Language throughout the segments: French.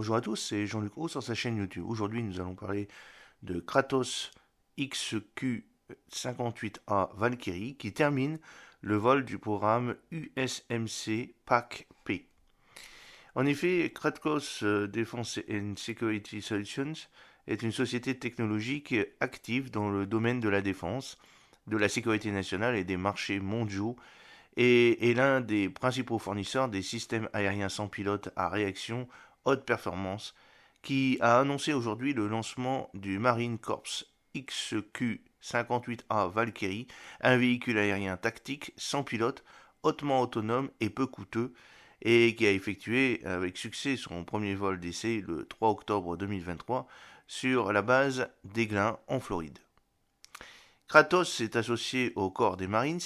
Bonjour à tous, c'est Jean-Luc Haut sur sa chaîne YouTube. Aujourd'hui, nous allons parler de Kratos XQ-58A Valkyrie qui termine le vol du programme USMC PAC-P. En effet, Kratos Defense and Security Solutions est une société technologique active dans le domaine de la défense, de la sécurité nationale et des marchés mondiaux et est l'un des principaux fournisseurs des systèmes aériens sans pilote à réaction haute performance qui a annoncé aujourd'hui le lancement du Marine Corps XQ-58A Valkyrie, un véhicule aérien tactique sans pilote, hautement autonome et peu coûteux, et qui a effectué avec succès son premier vol d'essai le 3 octobre 2023 sur la base d'Eglin en Floride. Kratos s'est associé au corps des Marines,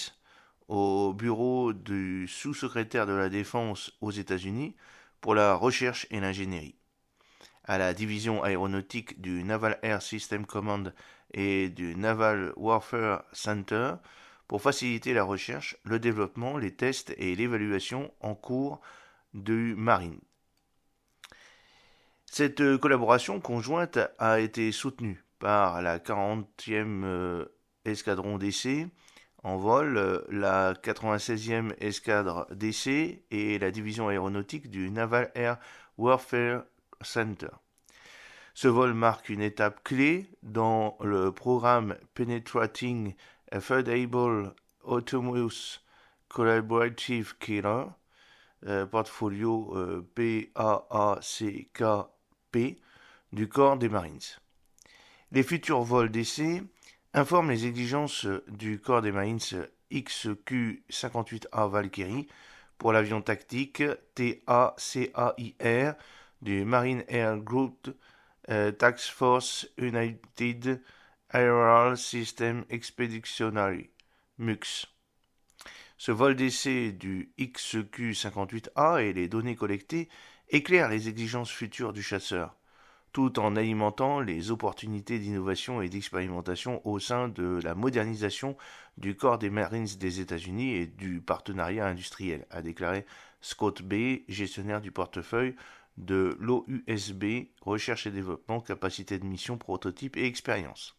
au bureau du sous-secrétaire de la Défense aux États-Unis pour la recherche et l'ingénierie, à la division aéronautique du Naval Air System Command et du Naval Warfare Center pour faciliter la recherche, le développement, les tests et l'évaluation en cours du Marine. Cette collaboration conjointe a été soutenue par la 40e escadron d'essai en vol, la 96e escadre d'essai et la division aéronautique du Naval Air Warfare Center. Ce vol marque une étape clé dans le programme Penetrating Affordable Autonomous Collaborative Killer, portfolio PAACKP du corps des Marines. Les futurs vols d'essai informent les exigences du corps des Marines XQ-58A Valkyrie pour l'avion tactique TACAIR du Marine Air Group Task Force United Aerial System Expeditionary MUX. Ce vol d'essai du XQ-58A et les données collectées éclairent les exigences futures du chasseur, tout en alimentant les opportunités d'innovation et d'expérimentation au sein de la modernisation du corps des Marines des États-Unis et du partenariat industriel, a déclaré Scott Bay, gestionnaire du portefeuille de l'OUSB, recherche et développement, capacité de mission, prototype et expérience.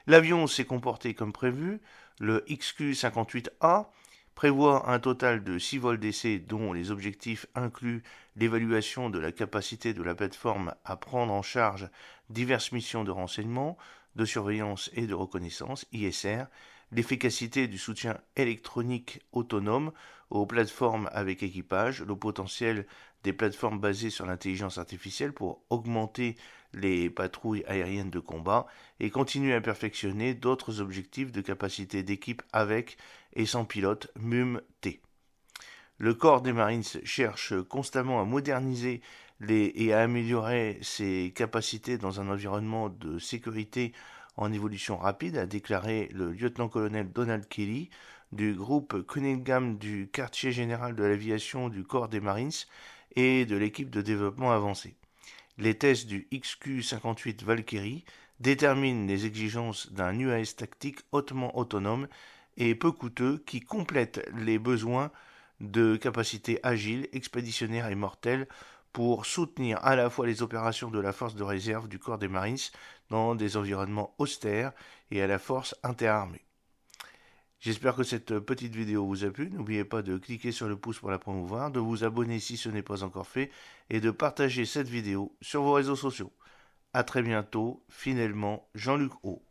L'avion s'est comporté comme prévu. Le XQ-58A prévoit un total de 6 vols d'essai dont les objectifs incluent l'évaluation de la capacité de la plateforme à prendre en charge diverses missions de renseignement, de surveillance et de reconnaissance, ISR, l'efficacité du soutien électronique autonome aux plateformes avec équipage, le potentiel des plateformes basées sur l'intelligence artificielle pour augmenter les patrouilles aériennes de combat et continuer à perfectionner d'autres objectifs de capacité d'équipe avec et sans pilote MUM-T. Le corps des Marines cherche constamment à moderniser et à améliorer ses capacités dans un environnement de sécurité en évolution rapide, a déclaré le lieutenant-colonel Donald Kelly du groupe Cunningham du quartier général de l'aviation du corps des Marines et de l'équipe de développement avancé. Les tests du XQ-58 Valkyrie déterminent les exigences d'un UAS tactique hautement autonome et peu coûteux qui complète les besoins de capacités agiles, expéditionnaires et mortelles pour soutenir à la fois les opérations de la force de réserve du corps des Marines dans des environnements austères et à la force interarmée. J'espère que cette petite vidéo vous a plu. N'oubliez pas de cliquer sur le pouce pour la promouvoir, de vous abonner si ce n'est pas encore fait et de partager cette vidéo sur vos réseaux sociaux. A très bientôt, fidèlement, Jean-Luc Haut.